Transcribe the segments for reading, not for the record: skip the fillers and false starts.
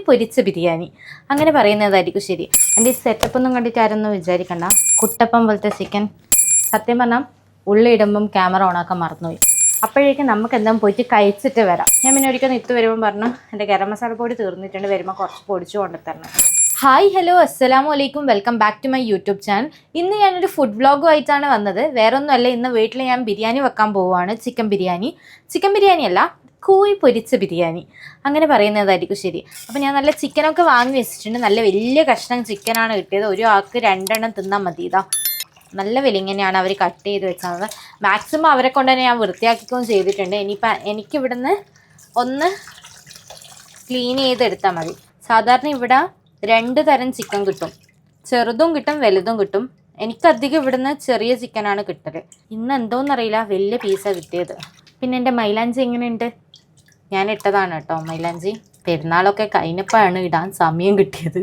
പൊരിച്ച ബിരിയാണി അങ്ങനെ പറയുന്നതായിരിക്കും ശരി. എൻ്റെ ഈ സെറ്റപ്പൊന്നും കണ്ടിട്ട് ആരൊന്നും വിചാരിക്കണ്ട. കുട്ടപ്പം പോലത്തെ ചിക്കൻ. സത്യം പറഞ്ഞാൽ ഉള്ളി ഇടുമ്പം ക്യാമറ ഓണാക്കാൻ മറന്നുപോയി. അപ്പോഴേക്കും നമുക്ക് എന്താ പോയിട്ട് കഴിച്ചിട്ട് വരാം. ഞാൻ പിന്നെ ഒരിക്കൽ നിത്ത് വരുമ്പം പറഞ്ഞു എൻ്റെ ഗരം മസാല പൊടി തീർന്നിട്ടുണ്ട്, വരുമ്പോൾ കുറച്ച് പൊടിച്ചു കൊണ്ടുതരണം. ഹായ് ഹലോ അസ്സലാമു അലൈക്കും, welcome back to my YouTube channel. ഇന്ന് ഞാനൊരു ഫുഡ് വ്ളോഗുമായിട്ടാണ് വന്നത്. വേറെ ഒന്നുമല്ല, ഇന്ന് വീട്ടിൽ ഞാൻ ബിരിയാണി വെക്കാൻ പോവുകയാണ്. ചിക്കൻ ബിരിയാണി അല്ല, കോഴി പൊരിച്ച ബിരിയാണി അങ്ങനെ പറയുന്നതായിരിക്കും ശരി. അപ്പോൾ ഞാൻ നല്ല ചിക്കനൊക്കെ വാങ്ങി വെച്ചിട്ടുണ്ട്. നല്ല വലിയ കഷ്ണം ചിക്കനാണ് കിട്ടിയത്. ഒരു ആൾക്ക് 2 എണ്ണം തിന്നാൽ മതി. ഇതാ നല്ല വിലങ്ങനെയാണ് അവർ കട്ട് ചെയ്ത് വെച്ചത്. മാക്സിമം അവരെ കൊണ്ട് തന്നെ ഞാൻ വൃത്തിയാക്കിക്കുകയും ചെയ്തിട്ടുണ്ട്. ഇനിയിപ്പോൾ എനിക്കിവിടുന്ന് ഒന്ന് ക്ലീൻ ചെയ്തെടുത്താൽ മതി. സാധാരണ ഇവിടെ 2 തരം ചിക്കൻ കിട്ടും, ചെറുതും കിട്ടും വലുതും കിട്ടും. എനിക്കധികം ഇവിടുന്ന് ചെറിയ ചിക്കനാണ് കിട്ടല്. ഇന്ന് എന്തോന്നറിയില്ല, വലിയ പീസാണ് കിട്ടിയത്. പിന്നെ എൻ്റെ മൈലാഞ്ചി എങ്ങനെയുണ്ട്? ഞാൻ ഇട്ടതാണ് കേട്ടോ മൈലാഞ്ചി. പെരുന്നാളൊക്കെ കഴിഞ്ഞപ്പോഴാണ് ഇടാൻ സമയം കിട്ടിയത്.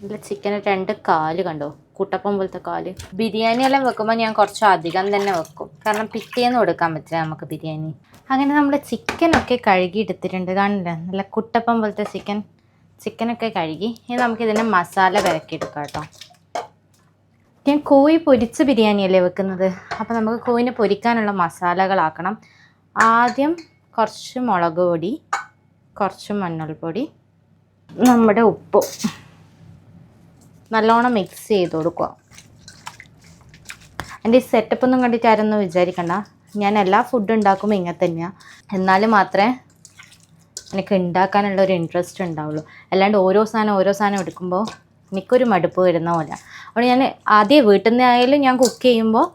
നല്ല ചിക്കന് 2 കാല് കണ്ടോ, കുട്ടപ്പം പോലത്തെ കാല്. ബിരിയാണി എല്ലാം വെക്കുമ്പോൾ ഞാൻ കുറച്ച് അധികം തന്നെ വെക്കും, കാരണം പിറ്റേന്ന് കൊടുക്കാൻ പറ്റില്ല നമുക്ക് ബിരിയാണി. അങ്ങനെ നമ്മൾ ചിക്കനൊക്കെ കഴുകി എടുത്തിട്ടുണ്ട്. കാണില്ല, നല്ല കുട്ടപ്പം പോലത്തെ ചിക്കനൊക്കെ കഴുകി. ഇനി നമുക്കിതിൻ്റെ മസാല വിരക്കിയെടുക്കാം കേട്ടോ. ഞാൻ കോഴി പൊരിച്ച ബിരിയാണിയല്ലേ വെക്കുന്നത്, അപ്പോൾ നമുക്ക് കോഴിനെ പൊരിക്കാനുള്ള മസാലകളാക്കണം. ആദ്യം കുറച്ച് മുളക് പൊടി, കുറച്ച് മഞ്ഞൾപ്പൊടി, നമ്മുടെ ഉപ്പും നല്ലോണം മിക്സ് ചെയ്ത് കൊടുക്കുക. എൻ്റെ ഈ സെറ്റപ്പൊന്നും കണ്ടിട്ട് ആരൊന്നും വിചാരിക്കണ്ട. ഞാൻ എല്ലാ ഫുഡും ഉണ്ടാക്കുമ്പോൾ ഇങ്ങനെ തന്നെയാണ്. എന്നാലും മാത്രമേ എനിക്ക് ഉണ്ടാക്കാനുള്ള ഒരു ഇൻട്രസ്റ്റ് ഉണ്ടാവുള്ളൂ. അല്ലാണ്ട് ഓരോ സാധനം എടുക്കുമ്പോൾ എനിക്കൊരു മടുപ്പ് വരുന്ന പോലെ. അവിടെ ഞാൻ ആദ്യം വീട്ടിൽ നിന്നായാലും ഞാൻ കുക്ക് ചെയ്യുമ്പോൾ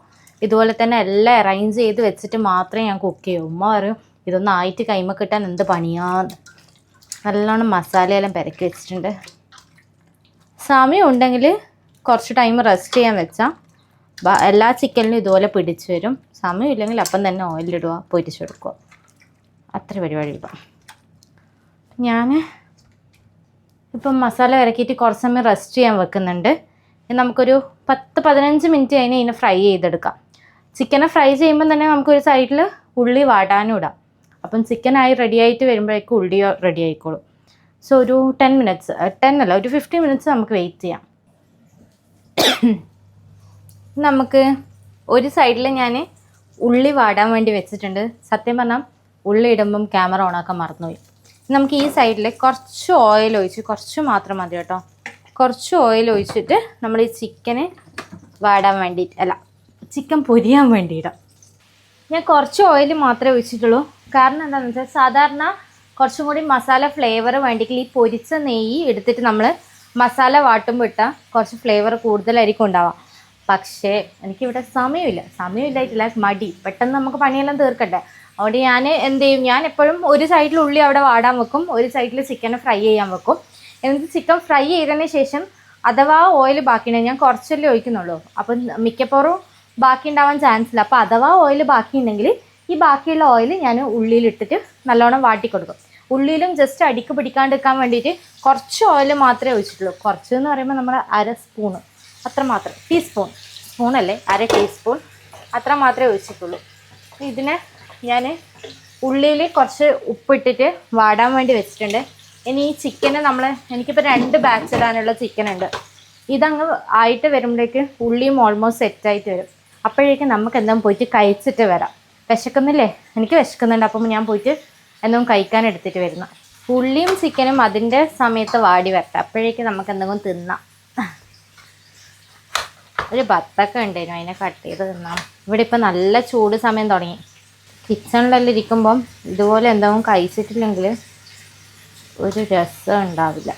ഇതുപോലെ തന്നെ എല്ലാം അറേഞ്ച് ചെയ്ത് വെച്ചിട്ട് മാത്രമേ ഞാൻ കുക്ക് ചെയ്യൂ. ഉമ്മ പറയും ഇതൊന്നും ആയിട്ട് കൈമ കിട്ടാൻ എന്ത് പണിയാന്ന്. നല്ലോണം മസാലയെല്ലാം പെരക്കി വെച്ചിട്ടുണ്ട്. സമയം ഉണ്ടെങ്കിൽ കുറച്ച് ടൈം റെസ്റ്റ് ചെയ്യാൻ വെച്ചാൽ എല്ലാ ചിക്കനിലും ഇതുപോലെ പിടിച്ച് വരും. സമയമില്ലെങ്കിൽ അപ്പം തന്നെ ഓയിലിടുക, പൊരിച്ചെടുക്കുക, അത്ര പരിപാടിയില്ല. ഞാൻ ഇപ്പം മസാല ഇറക്കിയിട്ട് കുറച്ച് സമയം റെസ്റ്റ് ചെയ്യാൻ വെക്കുന്നുണ്ട്. നമുക്കൊരു 10-15 മിനിറ്റ് കഴിഞ്ഞ് ഇതിനെ ഫ്രൈ ചെയ്തെടുക്കാം. ചിക്കനെ ഫ്രൈ ചെയ്യുമ്പോൾ തന്നെ നമുക്കൊരു സൈഡിൽ ഉള്ളി വാടാനും ഇടാം. അപ്പം ചിക്കനായി റെഡി ആയിട്ട് വരുമ്പോഴേക്കും ഉള്ളി റെഡി ആയിക്കോളും. സോ ഒരു 15 മിനിറ്റ്സ് നമുക്ക് വെയിറ്റ് ചെയ്യാം. നമുക്ക് ഒരു സൈഡിൽ ഞാൻ ഉള്ളി വാടാൻ വേണ്ടി വെച്ചിട്ടുണ്ട്. സത്യം പറഞ്ഞാൽ ഉള്ളി ഇടുമ്പം ക്യാമറ ഓണാക്കാൻ മറന്നുപോയി. നമുക്ക് ഈ സൈഡിൽ കുറച്ച് ഓയിൽ ഒഴിച്ച്, കുറച്ച് മാത്രം മതി കേട്ടോ, കുറച്ച് ഓയിൽ ഒഴിച്ചിട്ട് നമ്മൾ ഈ ചിക്കന് വാടാൻ വേണ്ടിയിട്ട് ചിക്കൻ പൊരിയാൻ വേണ്ടിയിടാം. ഞാൻ കുറച്ച് ഓയിൽ മാത്രമേ ഒഴിച്ചിട്ടുള്ളൂ. കാരണം എന്താണെന്ന് വെച്ചാൽ സാധാരണ കുറച്ചും കൂടി മസാല ഫ്ലേവർ വേണ്ടിയിട്ട് ഈ പൊരിച്ച നെയ്യ് എടുത്തിട്ട് നമ്മൾ മസാല വാട്ടുമ്പോൾ ഇട്ടാൽ കുറച്ച് ഫ്ലേവർ കൂടുതലായിരിക്കും ഉണ്ടാവുക. പക്ഷേ എനിക്കിവിടെ സമയമില്ലായിട്ടില്ല, മടി. പെട്ടെന്ന് നമുക്ക് പണിയെല്ലാം തീർക്കട്ടെ. അതുകൊണ്ട് ഞാൻ എന്ത് ചെയ്യും, ഞാൻ എപ്പോഴും ഒരു സൈഡിൽ ഉള്ളി അവിടെ വാടാൻ വെക്കും, ഒരു സൈഡിൽ ചിക്കനെ ഫ്രൈ ചെയ്യാൻ വെക്കും. എന്നിട്ട് ചിക്കൻ ഫ്രൈ ചെയ്തതിന് ശേഷം അഥവാ ഓയിൽ ബാക്കിയുണ്ടെങ്കിൽ, ഞാൻ കുറച്ചല്ലേ ഒഴിക്കുന്നുള്ളൂ, അപ്പം മിക്കപ്പോഴും ബാക്കി ഉണ്ടാവാൻ ചാൻസ് ഇല്ല. അപ്പോൾ അഥവാ ഓയിൽ ബാക്കിയുണ്ടെങ്കിൽ ഈ ബാക്കിയുള്ള ഓയിൽ ഞാൻ ഉള്ളിയിലിട്ടിട്ട് നല്ലോണം വാട്ടി കൊടുക്കും. ഉള്ളിയിലും ജസ്റ്റ് അടിക്ക് പിടിക്കാണ്ടിരിക്കാൻ വേണ്ടിയിട്ട് കുറച്ച് ഓയിൽ മാത്രമേ ഒഴിച്ചിട്ടുള്ളൂ. കുറച്ച് എന്ന് പറയുമ്പോൾ നമ്മൾ 1/2 സ്പൂണ് അത്ര മാത്രം, സ്പൂണല്ലേ 1/2 ടീസ്പൂൺ അത്ര മാത്രമേ ഒഴിച്ചിട്ടുള്ളൂ. ഇതിനെ ഞാൻ ഉള്ളിയിൽ കുറച്ച് ഉപ്പിട്ടിട്ട് വാടാൻ വേണ്ടി വെച്ചിട്ടുണ്ട്. ഇനി ഈ ചിക്കന് എനിക്കിപ്പോൾ 2 ബാച്ച് ഇടാനുള്ള ചിക്കൻ ഉണ്ട്. ഇതങ്ങ് ആയിട്ട് വരുമ്പോഴേക്ക് ഉള്ളിയും ഓൾമോസ്റ്റ് സെറ്റായിട്ട് വരും. അപ്പോഴേക്കും നമുക്ക് എന്തെങ്കിലും പോയിട്ട് കഴിച്ചിട്ട് വരാം. വിശക്കുന്നില്ലേ? എനിക്ക് വിശക്കുന്നുണ്ട്. അപ്പം ഞാൻ പോയിട്ട് എന്തെങ്കിലും കഴിക്കാൻ എടുത്തിട്ട് വരുന്ന. ഉള്ളിയും ചിക്കനും അതിൻ്റെ സമയത്ത് വാടി വരട്ടെ, അപ്പോഴേക്കും നമുക്ക് എന്തെങ്കിലും തിന്നാം. ഒരു ബത്തൊക്കെ ഉണ്ടായിരുന്നു, അതിനെ കട്ട് ചെയ്ത് തിന്നാം. ഇവിടെ ഇപ്പം നല്ല ചൂട് സമയം തുടങ്ങി. കിച്ചണിലെല്ലാം ഇരിക്കുമ്പം ഇതുപോലെ എന്തെങ്കിലും കഴിച്ചിട്ടില്ലെങ്കിൽ ഒരു രസം ഉണ്ടാവില്ല.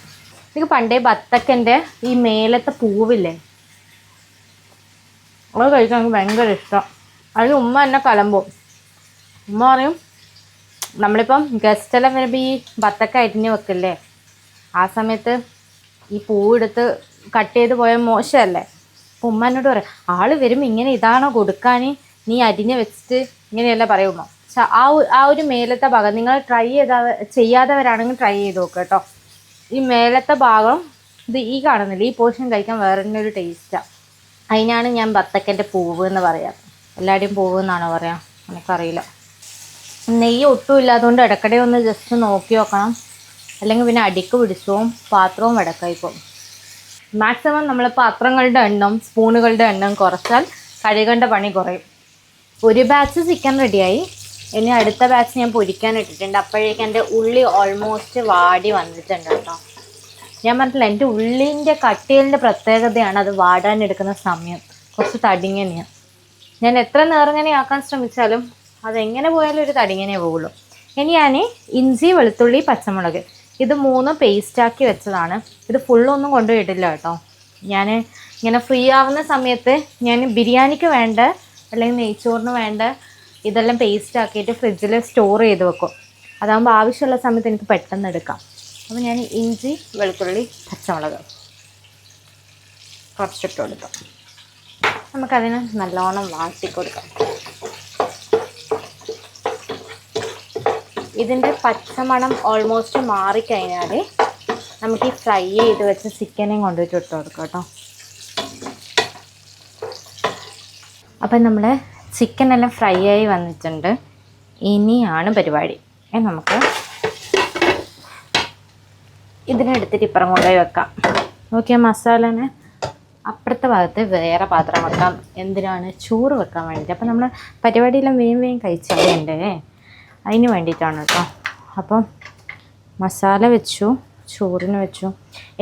എനിക്ക് പണ്ടേ ബത്തക്കൻ്റെ ഈ മേലത്തെ പൂവില്ലേ, അത് കഴിക്കാൻ എനിക്ക് ഭയങ്കര ഇഷ്ടം. അതിന് ഉമ്മ എന്നെ കലമ്പും. ഉമ്മ പറയും നമ്മളിപ്പം ഗസ്റ്റെല്ലാം വരുമ്പോൾ ഈ ബത്തക്ക അരിഞ്ഞ് വെക്കില്ലേ, ആ സമയത്ത് ഈ പൂവെടുത്ത് കട്ട് ചെയ്ത് പോയാൽ മോശമല്ലേ. അപ്പം ഉമ്മ എന്നോട് പറയും ആൾ വരുമ്പോൾ ഇങ്ങനെ ഇതാണോ കൊടുക്കാൻ, നീ അരിഞ്ഞ് വെച്ചിട്ട് ഇങ്ങനെയല്ല പറയുമോ. പക്ഷെ ആ ഒരു മേലത്തെ ഭാഗം നിങ്ങൾ ചെയ്യാത്തവരാണെങ്കിൽ ട്രൈ ചെയ്ത് നോക്കുക കേട്ടോ. ഈ മേലത്തെ ഭാഗം ഈ കാണുന്നില്ല, ഈ പോർഷൻ കഴിക്കാൻ വേറെ തന്നെ ഒരു ടേസ്റ്റാണ്. അതിനാണ് ഞാൻ ബത്തക്കൻ്റെ പൂവ് എന്ന് പറയാം. എല്ലാവരുടെയും പൂവ് എന്നാണോ പറയാം, എനിക്കറിയില്ല. നെയ്യ് ഒട്ടും ഇല്ലാത്തതുകൊണ്ട് ഇടയ്ക്കിടെ ഒന്ന് ജസ്റ്റ് നോക്കി നോക്കണം. അല്ലെങ്കിൽ പിന്നെ അടിക്ക് പിടിച്ചവും പാത്രവും വടക്കായിപ്പോൾ. മാക്സിമം നമ്മൾ പാത്രങ്ങളുടെ എണ്ണം സ്പൂണുകളുടെ എണ്ണം കുറച്ചാൽ കഴുകേണ്ട പണി കുറയും. ഒരു ബാച്ച് ചിക്കൻ റെഡിയായി. ഇനി അടുത്ത ബാച്ച് ഞാൻ പൊരിക്കാൻ ഇട്ടിട്ടുണ്ട്. അപ്പോഴേക്കും എൻ്റെ ഉള്ളി ഓൾമോസ്റ്റ് വാടി വന്നിട്ടുണ്ട് കേട്ടോ. ഞാൻ പറഞ്ഞില്ല, എൻ്റെ ഉള്ളിൻ്റെ കട്ടിയലിൻ്റെ പ്രത്യേകതയാണ് അത് വാടാനെടുക്കുന്ന സമയം. കുറച്ച് തടിങ്ങനെയാണ്. ഞാൻ എത്ര നേർങ്ങനെ ആക്കാൻ ശ്രമിച്ചാലും അതെങ്ങനെ പോയാലും ഒരു തടിങ്ങനെ പോകുള്ളൂ. ഇനി ഞാൻ ഇഞ്ചി, വെളുത്തുള്ളി, പച്ചമുളക് ഇത് 3 പേസ്റ്റാക്കി വെച്ചതാണ്. ഇത് ഫുള്ളൊന്നും കൊണ്ടുപോയിട്ടില്ല കേട്ടോ. ഞാൻ ഇങ്ങനെ ഫ്രീ ആവുന്ന സമയത്ത് ഞാൻ ബിരിയാണിക്ക് വേണ്ട അല്ലെങ്കിൽ നെയ്ച്ചോറിന് വേണ്ട ഇതെല്ലാം പേസ്റ്റ് ആക്കിയിട്ട് ഫ്രിഡ്ജിൽ സ്റ്റോർ ചെയ്ത് വെക്കും. അതാകുമ്പോൾ ആവശ്യമുള്ള സമയത്ത് എനിക്ക് പെട്ടെന്ന് എടുക്കാം. അപ്പോൾ ഞാൻ ഇഞ്ചി, വെളുത്തുള്ളി, പച്ചമുളക് കുറച്ചിട്ട് കൊടുക്കാം. നമുക്കതിന് നല്ലോണം വാട്ടി കൊടുക്കാം. ഇതിൻ്റെ പച്ചമണം ഓൾമോസ്റ്റ് മാറിക്കഴിഞ്ഞാൽ നമുക്ക് ഈ ഫ്രൈ ചെയ്ത് വെച്ച ചിക്കനെയും കൊണ്ടുപോയിട്ട് ഇട്ട് കൊടുക്കാം കേട്ടോ. അപ്പം നമ്മുടെ ചിക്കനെല്ലാം ഫ്രൈ ആയി വന്നിട്ടുണ്ട്. ഇനിയാണ് പരിപാടി. നമുക്ക് ഇതിനെടുത്തിട്ട് ഇപ്പുറം കൊണ്ടുപോയി വെക്കാം. നോക്കിയാൽ മസാലനെ അപ്പുറത്തെ ഭാഗത്ത് വേറെ പാത്രം വെക്കാം. എന്തിനാണ്? ചോറ് വെക്കാൻ വേണ്ടിയിട്ട്. അപ്പം നമ്മൾ പരിപാടിയെല്ലാം വേഗം കഴിച്ചാലേ അതിന് വേണ്ടിയിട്ടാണ് കേട്ടോ. അപ്പം മസാല വെച്ചു, ചോറിന് വെച്ചു.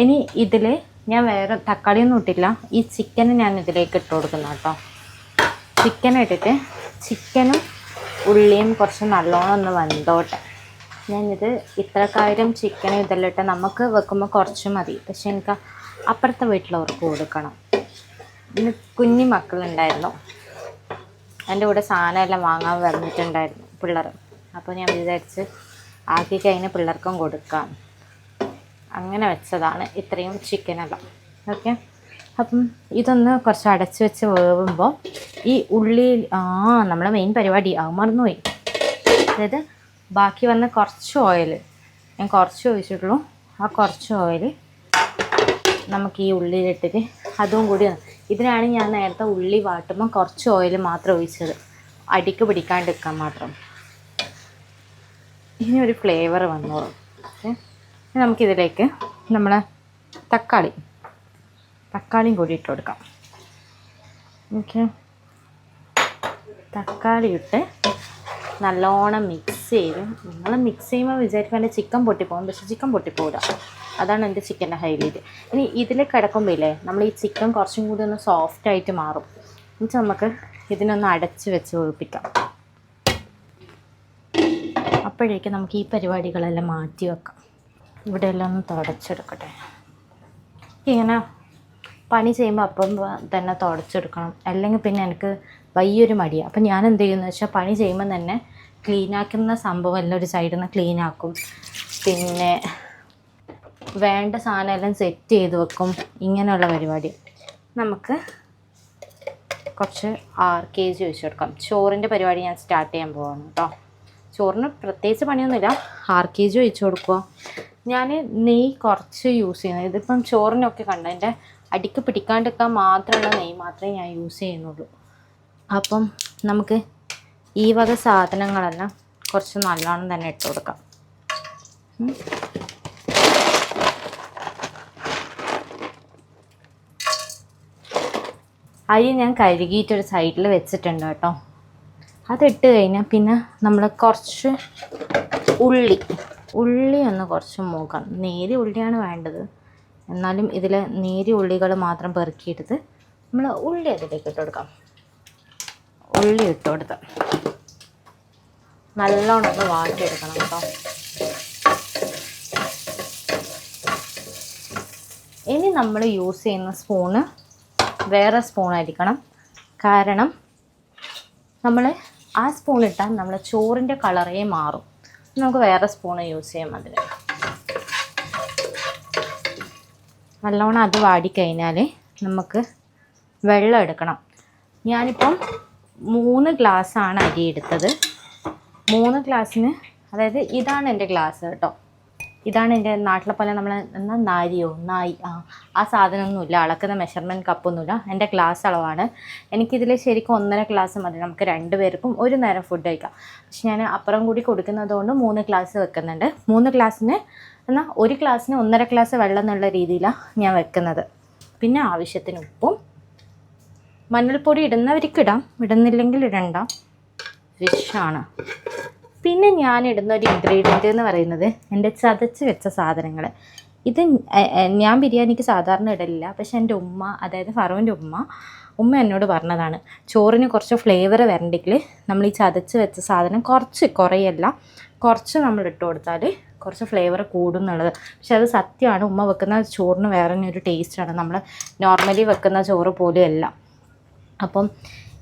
ഇനി ഇതിൽ ഞാൻ വേറെ തക്കാളിയൊന്നും ഇട്ടില്ല. ഈ ചിക്കന് ഞാൻ ഇതിലേക്ക് ഇട്ട് കൊടുക്കുന്നു കേട്ടോ. ചിക്കൻ ഇട്ടിട്ട് ചിക്കനും ഉള്ളിയും കുറച്ച് നല്ലോണം ഒന്ന് വെന്തോട്ടെ. ഞാനിത് ഇത്രക്കാര്യം ചിക്കനും ഇതെല്ലാം ഇട്ട് നമുക്ക് വെക്കുമ്പോൾ കുറച്ച് മതി. പക്ഷെ എനിക്ക് അപ്പുറത്തെ വീട്ടിലവർക്ക് കൊടുക്കണം. ഇന്ന് കുഞ്ഞു മക്കളുണ്ടായിരുന്നു, എൻ്റെ കൂടെ സാധനം എല്ലാം വാങ്ങാൻ വന്നിട്ടുണ്ടായിരുന്നു പിള്ളേർ. അപ്പോൾ ഞാൻ വിചാരിച്ച് ആക്കി കഴിഞ്ഞ് പിള്ളേർക്കും കൊടുക്കാം. അങ്ങനെ വെച്ചതാണ് ഇത്രയും ചിക്കനെല്ലാം. ഓക്കെ, അപ്പം ഇതൊന്ന് കുറച്ച് അടച്ച് വെച്ച് വേവുമ്പോൾ ഈ ഉള്ളി നമ്മളെ മെയിൻ പരിപാടി മറന്നുപോയി. അതായത് ബാക്കി വന്ന കുറച്ച് ഓയിൽ ഞാൻ കുറച്ച് ഒഴിച്ചിട്ടുള്ളൂ. ആ കുറച്ച് ഓയിൽ നമുക്ക് ഈ ഉള്ളിയിലിട്ടിട്ട് അതും കൂടി ഇതിനാണ് ഞാൻ നേരത്തെ ഉള്ളി വാട്ടുമ്പോൾ കുറച്ച് ഓയിൽ മാത്രം ഒഴിച്ചത്, അടിക്ക് പിടിക്കാണ്ടിരിക്കാൻ മാത്രം. ഇനി ഒരു ഫ്ലേവർ വന്നോളും. ഓക്കെ, നമുക്കിതിലേക്ക് നമ്മളെ തക്കാളിയും കൂടി ഇട്ട് കൊടുക്കാം. ഓക്കെ, തക്കാളി ഇട്ട് നല്ലോണം മിക്സ് ചെയ്ത്, നിങ്ങൾ മിക്സ് ചെയ്യുമ്പോൾ വിചാരിക്കാണ്ട് ചിക്കൻ പൊട്ടിപ്പോകും. പക്ഷെ ചിക്കൻ പൊട്ടിപ്പോകില്ല. അതാണ് എൻ്റെ ചിക്കൻ്റെ ഹൈലൈറ്റ്. ഇനി ഇതിൽ കിടക്കുമ്പോഴേ നമ്മൾ ഈ ചിക്കൻ കുറച്ചും കൂടി ഒന്ന് സോഫ്റ്റായിട്ട് മാറും. എന്നുവെച്ചാൽ നമുക്ക് ഇതിനൊന്ന് അടച്ച് വെച്ച് വേവിപ്പിക്കാം. അപ്പോഴേക്കും നമുക്ക് ഈ പരിപാടികളെല്ലാം മാറ്റി വെക്കാം. ഇവിടെ എല്ലാം ഒന്ന് തുടച്ചെടുക്കട്ടെ. ഇങ്ങനെ പണി ചെയ്യുമ്പോൾ അപ്പം തന്നെ തുടച്ചെടുക്കണം, അല്ലെങ്കിൽ പിന്നെ എനിക്ക് വലിയൊരു മടിയാണ്. അപ്പം ഞാൻ എന്ത് ചെയ്യുമെന്ന് വെച്ചാൽ പണി ചെയ്യുമ്പോൾ തന്നെ ക്ലീനാക്കുന്ന സംഭവം എല്ലാം ഒരു സൈഡിൽ നിന്ന് ക്ലീനാക്കും. പിന്നെ വേണ്ട സാധനം എല്ലാം സെറ്റ് ചെയ്ത് വെക്കും. ഇങ്ങനെയുള്ള പരിപാടി. നമുക്ക് കുറച്ച് RKG ഒഴിച്ച് കൊടുക്കാം. ചോറിൻ്റെ പരിപാടി ഞാൻ സ്റ്റാർട്ട് ചെയ്യാൻ പോവാണ് കേട്ടോ. ചോറിന് പ്രത്യേകിച്ച് പണിയൊന്നുമില്ല. RKG ഒഴിച്ച് കൊടുക്കുക. ഞാൻ നെയ്യ് കുറച്ച് യൂസ് ചെയ്യുന്നത്. ഇതിപ്പം ചോറിനൊക്കെ കണ്ട എൻ്റെ അടിക്ക് പിടിക്കാണ്ടിരിക്കാൻ മാത്രമുള്ള നെയ്യ് മാത്രമേ ഞാൻ യൂസ് ചെയ്യുന്നുള്ളൂ. അപ്പം നമുക്ക് ഈ വക സാധനങ്ങളെല്ലാം കുറച്ച് നല്ലോണം തന്നെ ഇട്ട് കൊടുക്കാം. അരി ഞാൻ കഴുകിയിട്ടൊരു സൈഡിൽ വെച്ചിട്ടുണ്ട് കേട്ടോ. അതിട്ട് കഴിഞ്ഞാൽ പിന്നെ നമ്മൾ കുറച്ച് ഉള്ളി ഒന്ന് കുറച്ച് മൂക്കാം. നേരിയ ഉള്ളിയാണ് വേണ്ടത്. എന്നാലും ഇതിൽ നേരിയ ഉള്ളികൾ മാത്രം പെറുക്കിയെടുത്ത് നമ്മൾ ഉള്ളി അതിലേക്ക് ഇട്ട് കൊടുക്കാം. ഉള്ളി ഇട്ട് കൊടുത്ത് നല്ലോണം ഒന്ന് വാട്ടിയെടുക്കണം കേട്ടോ. ഇനി നമ്മൾ യൂസ് ചെയ്യുന്ന സ്പൂണ് വേറെ സ്പൂണായിരിക്കണം. കാരണം നമ്മൾ ആ സ്പൂൺ ഇട്ടാൽ നമ്മൾ ചോറിൻ്റെ കളറേ മാറും. നമുക്ക് വേറെ സ്പൂണ് യൂസ് ചെയ്യാം. അതിന് നല്ലോണം അത് വാടിക്കഴിഞ്ഞാൽ നമുക്ക് വെള്ളം എടുക്കണം. ഞാനിപ്പം 3 ഗ്ലാസ്സാണ് അരി എടുത്തത്. 3 ഗ്ലാസ്സിന്, അതായത് ഇതാണ് എൻ്റെ ഗ്ലാസ് കേട്ടോ. ഇതാണ് എൻ്റെ നാട്ടിലെ പോലെ നമ്മൾ നായി ആ സാധനമൊന്നുമില്ല, അളക്കുന്ന മെഷർമെൻറ്റ് കപ്പൊന്നുമില്ല. എൻ്റെ ഗ്ലാസ് അളവാണ്. എനിക്കിതിൽ ശരിക്കും 1.5 ഗ്ലാസ് മതി. നമുക്ക് 2 പേർക്കും ഒരു നേരം ഫുഡ് കഴിക്കാം. പക്ഷെ ഞാൻ അപ്പുറം കൂടി കൊടുക്കുന്നത് കൊണ്ട് 3 ഗ്ലാസ് വെക്കുന്നുണ്ട്. 3 ഗ്ലാസ്സിന് എന്നാൽ ഒരു ഗ്ലാസ്സിന് 1.5 ഗ്ലാസ് വെള്ളം എന്നുള്ള രീതിയിലാണ് ഞാൻ വെക്കുന്നത്. പിന്നെ ആവശ്യത്തിന് ഉപ്പും, മഞ്ഞൾപ്പൊടി ഇടുന്നവർക്ക് ഇടാം, ഇടുന്നില്ലെങ്കിൽ ഇടണ്ട, വിഷാണ്. പിന്നെ ഞാൻ ഇടുന്ന ഒരു ഇൻഗ്രീഡിയൻ്റ് എന്ന് പറയുന്നത് എൻ്റെ ചതച്ച് വെച്ച സാധനങ്ങൾ. ഇത് ഞാൻ ബിരിയാണിക്ക് സാധാരണ ഇടലില്ല, പക്ഷെ എൻ്റെ ഉമ്മ, അതായത് ഫറൂൻ്റെ ഉമ്മ എന്നോട് പറഞ്ഞതാണ് ചോറിന് കുറച്ച് ഫ്ലേവർ വരണ്ടെങ്കിൽ നമ്മൾ ഈ ചതച്ച് വെച്ച സാധനം കുറയല്ല കുറച്ച് നമ്മൾ ഇട്ട് കൊടുത്താൽ കുറച്ച് ഫ്ലേവർ കൂടും എന്നുള്ളത്. പക്ഷെ അത് സത്യമാണ്. ഉമ്മ വെക്കുന്ന ചോറിന് വേറെ ഒരു ടേസ്റ്റാണ്, നമ്മൾ നോർമലി വെക്കുന്ന ചോറ് പോലെയല്ല. അപ്പം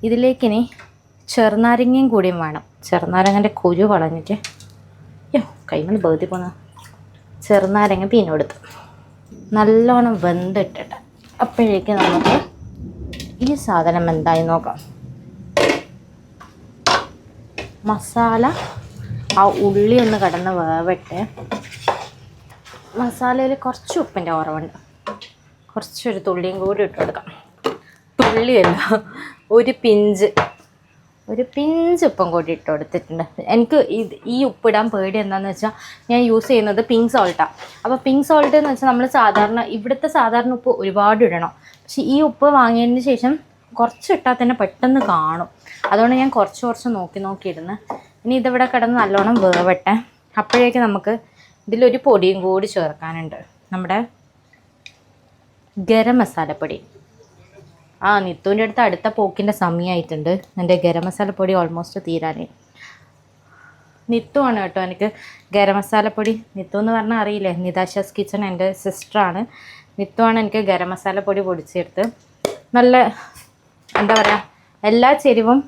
ഇതിലേക്കിനി ചെറുനാരങ്ങയും കൂടിയും വേണം. ചെറുനാരങ്ങൻ്റെ കുരു കളഞ്ഞിട്ട് കൈമന്ന് ബേതി പോന്ന ചെറുനാരങ്ങ പിന്നെടുത്ത് നല്ലോണം വെന്തിട്ടിട്ട് അപ്പോഴേക്ക് നമുക്ക് ഈ സാധനം എന്തായി നോക്കാം. മസാല ആ ഉള്ളി ഒന്ന് കടന്ന് വേവട്ടെ. മസാലയിൽ കുറച്ച് ഉപ്പിൻ്റെ കുറവുണ്ട്, കുറച്ചൊരു തുള്ളിയും കൂടി ഇട്ട് കൊടുക്കാം. തുള്ളിയല്ല, ഒരു പിഞ്ച് ഉപ്പും കൂടി ഇട്ട് കൊടുത്തിട്ടുണ്ട്. എനിക്ക് ഈ ഉപ്പിടാൻ പേടി എന്താണെന്ന് വെച്ചാൽ ഞാൻ യൂസ് ചെയ്യുന്നത് പിങ്ക് സോൾട്ടാണ്. അപ്പോൾ പിങ്ക് സോൾട്ട് എന്ന് വെച്ചാൽ നമ്മൾ ഇവിടുത്തെ സാധാരണ ഉപ്പ് ഒരുപാട് ഇടണം. പക്ഷെ ഈ ഉപ്പ് വാങ്ങിയതിന് ശേഷം കുറച്ച് ഇട്ടാൽ തന്നെ പെട്ടെന്ന് കാണും. അതുകൊണ്ട് ഞാൻ കുറച്ച് നോക്കി ഇടുന്നു. ഇനി ഇതിവിടെ കിടന്ന് നല്ലോണം വേവട്ടെ. അപ്പോഴേക്ക് നമുക്ക് ഇതിലൊരു പൊടിയും കൂടി ചേർക്കാനുണ്ട്, നമ്മുടെ ഗരം മസാലപ്പൊടി. നിത്തുവിൻ്റെ അടുത്ത് അടുത്ത പോക്കിൻ്റെ സമയമായിട്ടുണ്ട്. എൻ്റെ ഗരം മസാലപ്പൊടി ഓൾമോസ്റ്റ് തീരാനേ. നിത്തുവാണ് കേട്ടോ എനിക്ക് ഗരം മസാലപ്പൊടി. നിത്തു എന്ന് പറഞ്ഞാൽ അറിയില്ലേ, നിതാശാസ് കിച്ചൺ എൻ്റെ സിസ്റ്ററാണ്. നിത്തുവാണ് എനിക്ക് ഗരം മസാലപ്പൊടി പൊടിച്ചെടുത്ത്. നല്ല എന്താ പറയുക, എല്ലാ ചേരുവും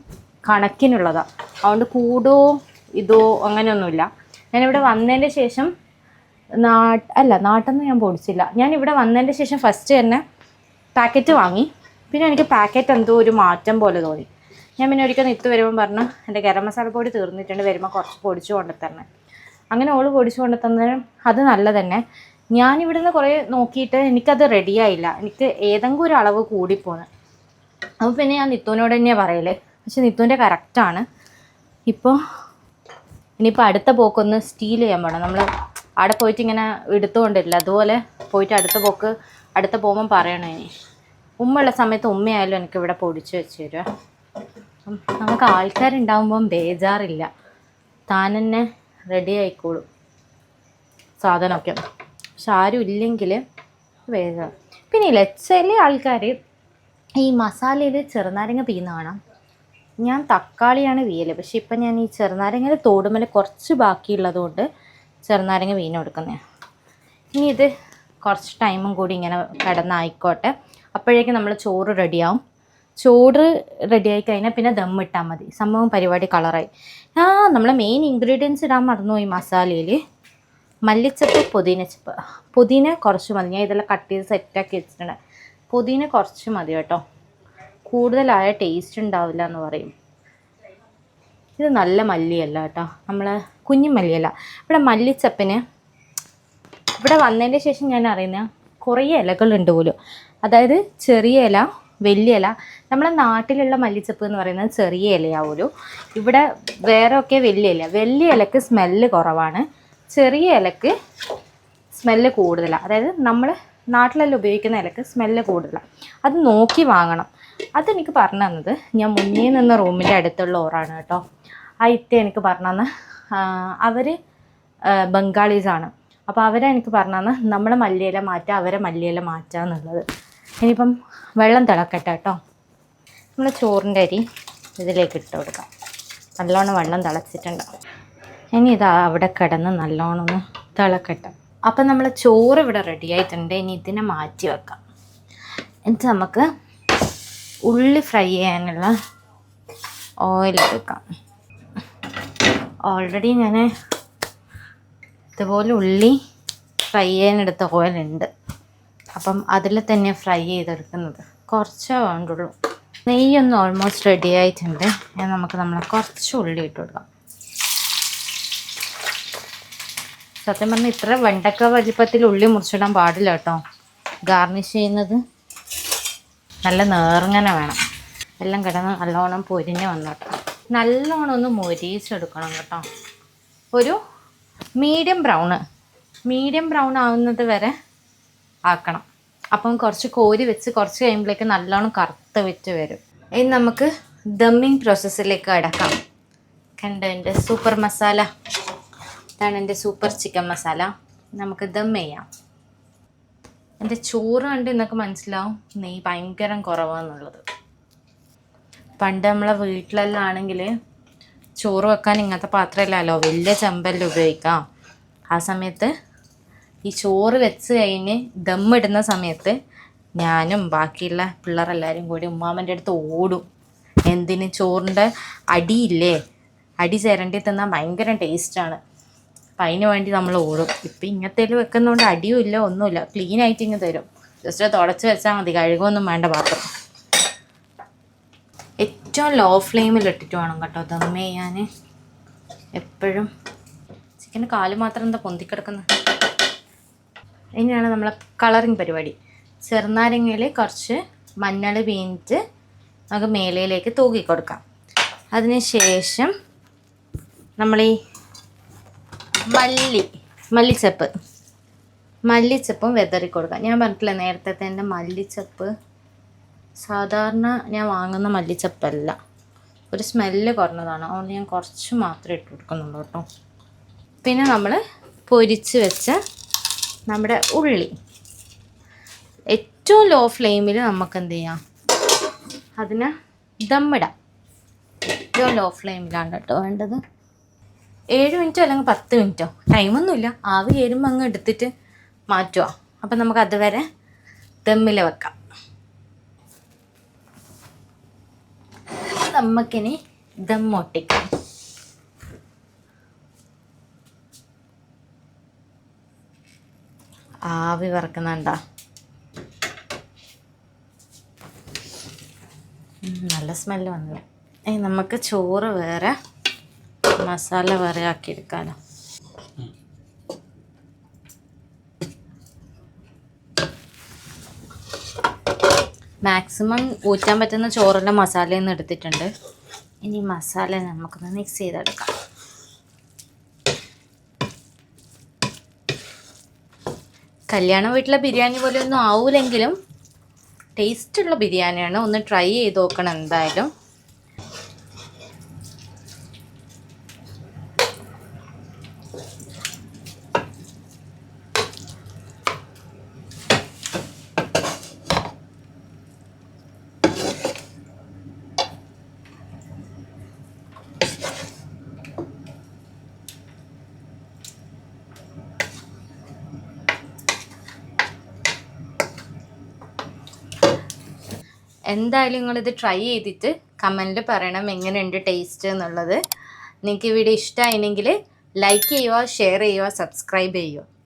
കണക്കിനുള്ളതാണ്. അതുകൊണ്ട് കൂടോ ഇതോ അങ്ങനെയൊന്നുമില്ല. ഞാനിവിടെ വന്നതിൻ്റെ ശേഷം നാട്ടിൽ നിന്ന് ഞാൻ പൊടിച്ചില്ല. ഞാനിവിടെ വന്നതിൻ്റെ ശേഷം ഫസ്റ്റ് തന്നെ പാക്കറ്റ് വാങ്ങി. പിന്നെ എനിക്ക് പാക്കറ്റ് എന്തോ ഒരു മാറ്റം പോലെ തോന്നി. ഞാൻ പിന്നെ ഒരിക്കൽ നിത്ത് വരുമ്പോൾ പറഞ്ഞു എൻ്റെ ഗരം മസാലപ്പൊടി തീർന്നിട്ടുണ്ട്, വരുമ്പോൾ കുറച്ച് പൊടിച്ചു കൊണ്ടുത്തരണേ. അങ്ങനെ ഓള് പൊടിച്ചു കൊണ്ടുത്തന്നേരം അത് നല്ല തന്നെ. ഞാനിവിടുന്ന് കുറേ നോക്കിയിട്ട് എനിക്കത് റെഡിയായില്ല. എനിക്ക് ഏതെങ്കിലും ഒരു അളവ് കൂടിപ്പോന്ന്. അപ്പോൾ പിന്നെ ഞാൻ നിത്തുവിനോട് തന്നെയാണ് പറയല്. പക്ഷെ നിത്തുവിൻ്റെ കറക്റ്റാണ്. ഇനിയിപ്പോൾ അടുത്ത പോക്കൊന്ന് സ്റ്റീൽ ചെയ്യാൻ പോകണം. നമ്മൾ അവിടെ പോയിട്ട് ഇങ്ങനെ എടുത്തുകൊണ്ടില്ല, അതുപോലെ പോയിട്ട് അടുത്ത പോകുമ്പം പറയണേ. ഉമ്മയുള്ള സമയത്ത് ഉമ്മയായാലും എനിക്കിവിടെ പൊടിച്ച് വെച്ച് തരുക. നമുക്ക് ആൾക്കാരുണ്ടാകുമ്പം ബേജാറില്ല, താൻ തന്നെ റെഡി ആയിക്കോളും സാധനമൊക്കെ. പക്ഷെ ആരും ഇല്ലെങ്കിൽ ബേജാർ. പിന്നെ ഇല്ല, ചില ആൾക്കാർ ഈ മസാലയിൽ ചെറുനാരങ്ങ പീയുന്ന കാണാം. ഞാൻ തക്കാളിയാണ് വീയൽ, പക്ഷെ ഇപ്പം ഞാൻ ഈ ചെറുനാരങ്ങയിൽ തോടുമേൽ കുറച്ച് ബാക്കിയുള്ളത് കൊണ്ട് ചെറുനാരങ്ങ വീണ് കൊടുക്കുന്നതാണ്. ഇനി ഇത് കുറച്ച് ടൈമും കൂടി ഇങ്ങനെ കിടന്നായിക്കോട്ടെ. അപ്പോഴേക്കും നമ്മൾ ചോറ് റെഡിയാവും. ചോറ് റെഡിയായി കഴിഞ്ഞാൽ പിന്നെ ദമ്മിട്ടാൽ മതി. സംഭവം പരിപാടി കളറായി. നമ്മൾ മെയിൻ ഇൻഗ്രീഡിയൻസ് ഇടാൻ മറന്നു ഈ മസാലയിൽ. മല്ലിച്ചപ്പ്, പുതിനച്ചപ്പ്. പുതിന കുറച്ച് മതി, ഞാൻ ഇതെല്ലാം കട്ട് ചെയ്ത് സെറ്റാക്കി വെച്ചിട്ടുണ്ട്. പുതിന കുറച്ച് മതി കേട്ടോ, കൂടുതലായ ടേസ്റ്റ് ഉണ്ടാവില്ല എന്ന് പറയും. ഇത് നല്ല മല്ലിയല്ല കേട്ടോ, നമ്മൾ കുഞ്ഞു മല്ലിയല്ല. ഇവിടെ മല്ലിച്ചപ്പിന് ഇവിടെ വന്നതിൻ്റെ ശേഷം ഞാൻ അറിയുന്ന കുറേ ഇലകളുണ്ട് പോലും. അതായത് ചെറിയ ഇല, വലിയ ഇല. നമ്മളെ നാട്ടിലുള്ള മല്ലിച്ചപ്പ് എന്ന് പറയുന്നത് ചെറിയ ഇലയാവുമല്ലോ. ഇവിടെ വേറെ ഒക്കെ വലിയ ഇല. വലിയ ഇലക്ക് സ്മെല്ല് കുറവാണ്, ചെറിയ ഇലക്ക് സ്മെല്ല് കൂടുതലാണ്. അതായത് നമ്മൾ നാട്ടിലെല്ലാം ഉപയോഗിക്കുന്ന ഇലക്ക് സ്മെല്ല് കൂടുതലാണ്. അത് നോക്കി വാങ്ങണം. അതെനിക്ക് പറഞ്ഞു തന്നത് ഞാൻ മുന്നേ നിന്ന റൂമിൻ്റെ അടുത്തുള്ള ഓറാണ് കേട്ടോ. ആ ഇത്ത എനിക്ക് പറഞ്ഞു തന്ന, അവർ ബംഗാളീസാണ്. അപ്പോൾ അവരെനിക്ക് പറഞ്ഞു തന്ന നമ്മൾ മല്ലിയില മാറ്റുക, അവരെ മല്ലിയില മാറ്റുക എന്നുള്ളത്. ഇനിയിപ്പം വെള്ളം തിളക്കട്ടെ കേട്ടോ. നമ്മൾ ചോറിൻ്റെ അരി ഇതിലേക്ക് ഇട്ട് കൊടുക്കാം. നല്ലോണം വെള്ളം തിളച്ചിട്ടുണ്ടാവും. ഇനി ഇതാ അവിടെ കിടന്ന് നല്ലോണം ഒന്ന് തിളക്കട്ടെ. അപ്പം നമ്മൾ ചോറ് ഇവിടെ റെഡി ആയിട്ടുണ്ട്. ഇനി ഇതിനെ മാറ്റി വെക്കാം. എന്നിട്ട് നമുക്ക് ഉള്ളി ഫ്രൈ ചെയ്യാനുള്ള ഓയിൽ എടുക്കാം. ഓൾറെഡി ഞാൻ ഇതുപോലെ ഉള്ളി ഫ്രൈ ചെയ്യാനെടുത്ത ഓയിലുണ്ട്. അപ്പം അതിൽ തന്നെ ഫ്രൈ ചെയ്തെടുക്കുന്നത്. കുറച്ചേ വേണ്ടുള്ളൂ. നെയ്യൊന്ന് ഓൾമോസ്റ്റ് റെഡി ആയിട്ടുണ്ട്. നമുക്ക് കുറച്ച് ഉള്ളി ഇട്ട് കൊടുക്കാം. സത്യം പറഞ്ഞാൽ ഇത്ര വെണ്ടക്ക വലിപ്പത്തിൽ ഉള്ളി മുറിച്ചിടാൻ പാടില്ല കേട്ടോ. ഗാർണിഷ് ചെയ്യുന്നത് നല്ല നേർങ്ങനെ വേണം. എല്ലാം കിടന്ന് നല്ലോണം പൊരിഞ്ഞ് വന്നോട്ടോ. നല്ലോണം ഒന്ന് മൊരിച്ചെടുക്കണം കേട്ടോ. ഒരു മീഡിയം ബ്രൗണ് മീഡിയം ബ്രൗൺ ആവുന്നത് വരെ ആക്കണം. അപ്പം കുറച്ച് കോരി വെച്ച് കുറച്ച് കഴിയുമ്പോഴേക്ക് നല്ലോണം കറുത്ത് വെച്ച് വരും. ഇനി നമുക്ക് ദമ്മിങ് പ്രോസസ്സിലേക്ക് അടക്കാം. കണ്ടോ എൻ്റെ സൂപ്പർ മസാല, ഇതാണ് എൻ്റെ സൂപ്പർ ചിക്കൻ മസാല. നമുക്ക് ദം ചെയ്യാം. എൻ്റെ ചോറ് കണ്ട് എന്നൊക്കെ മനസ്സിലാവും നെയ്യ് ഭയങ്കര കുറവാന്നുള്ളത്. പണ്ട് നമ്മളെ വീട്ടിലെല്ലാം ആണെങ്കിൽ ചോറ് വെക്കാൻ ഇങ്ങനത്തെ പാത്രമില്ലല്ലോ, വലിയ ചെമ്പെല്ലാം ഉപയോഗിക്കാം. ആ സമയത്ത് ഈ ചോറ് വെച്ച് കഴിഞ്ഞ് ദമ്മിടുന്ന സമയത്ത് ഞാനും ബാക്കിയുള്ള പിള്ളേരെല്ലാവരും കൂടി ഉമ്മാമ്മൻ്റെ അടുത്ത് ഓടും. എന്തിന്? ചോറിൻ്റെ അടിയില്ലേ, അടി ചിരണ്ടി തിന്നാൽ ഭയങ്കര ടേസ്റ്റാണ്. അപ്പം അതിന് വേണ്ടി നമ്മൾ ഓടും. ഇപ്പം ഇങ്ങനത്തേൽ വെക്കുന്നതുകൊണ്ട് അടിയും ഇല്ല, ഒന്നുമില്ല, ക്ലീൻ ആയിട്ട് ഇങ്ങ് തരും. ജസ്റ്റ് തുടച്ച് വെച്ചാൽ മതി, കഴുകൊന്നും വേണ്ട പാത്രം. ഏറ്റവും ലോ ഫ്ലെയിമിലിട്ടിട്ട് വേണം കേട്ടോ ദം ചെയ്യാൻ എപ്പോഴും. ചിക്കന് കാല് മാത്രം എന്താ പൊന്തിക്കിടക്കുന്നത്. ഇനിയാണ് നമ്മളെ കളറിങ് പരിപാടി. ചെറുനാരങ്ങയിൽ കുറച്ച് മഞ്ഞൾ വീണിട്ട് നമുക്ക് മേലയിലേക്ക് തൂക്കി കൊടുക്കാം. അതിന് ശേഷം നമ്മൾ ഈ മല്ലിച്ചപ്പും വെതറി കൊടുക്കാം. ഞാൻ പറഞ്ഞിട്ടില്ല നേരത്തെ എൻ്റെ മല്ലിച്ചപ്പ് സാധാരണ ഞാൻ വാങ്ങുന്ന മല്ലിച്ചപ്പല്ല, ഒരു സ്മെല്ല് കുറഞ്ഞതാണ്. അതുകൊണ്ട് ഞാൻ കുറച്ച് മാത്രമേ ഇട്ട് കൊടുക്കുന്നുള്ളൂ കേട്ടോ. പിന്നെ നമ്മൾ പൊരിച്ച് വെച്ച നമ്മുടെ ഉള്ളി ഏറ്റവും ലോ ഫ്ലെയിമിൽ നമുക്ക് എന്ത് ചെയ്യാം, അതിന് ദമ്മിടാം. ഏറ്റവും ലോ ഫ്ലെയിമിലാണ് കേട്ടോ വേണ്ടത്. 7 മിനിറ്റോ അല്ലെങ്കിൽ 10 മിനിറ്റോ, ടൈമൊന്നുമില്ല. ആവി കയറുമ്പോൾ അങ്ങ് എടുത്തിട്ട് മാറ്റുക. അപ്പം നമുക്ക് അതുവരെ ദമ്മിൽ വെക്കാം. നമുക്കിനി ദം ഒട്ടിക്കാം. ആവി വറക്കുന്നുണ്ടോ? നല്ല സ്മെല്ല് വന്നു. നമുക്ക് ചോറ് വേറെ മസാല വേറെ ആക്കിയെടുക്കാമല്ലോ. മാക്സിമം ഊറ്റാൻ പറ്റുന്ന ചോറെല്ലാം മസാലയിൽ നിന്ന് എടുത്തിട്ടുണ്ട്. ഇനി മസാല നമുക്കൊന്ന് മിക്സ് ചെയ്തെടുക്കാം. കല്യാണ വീട്ടിലെ ബിരിയാണി പോലെ ഒന്നും ആവൂലെങ്കിലും ടേസ്റ്റുള്ള ബിരിയാണിയാണ്. ഒന്ന് ട്രൈ ചെയ്ത് നോക്കണം എന്തായാലും. എന്തായാലും നിങ്ങളിത് ട്രൈ ചെയ്തിട്ട് കമൻറ്റിൽ പറയണം എങ്ങനെയുണ്ട് ടേസ്റ്റ് എന്നുള്ളത്. നിങ്ങൾക്ക് ഈ വീഡിയോ ഇഷ്ടമായിരുന്നെങ്കിൽ ലൈക്ക് ചെയ്യുക, ഷെയർ ചെയ്യുക, സബ്സ്ക്രൈബ് ചെയ്യുക.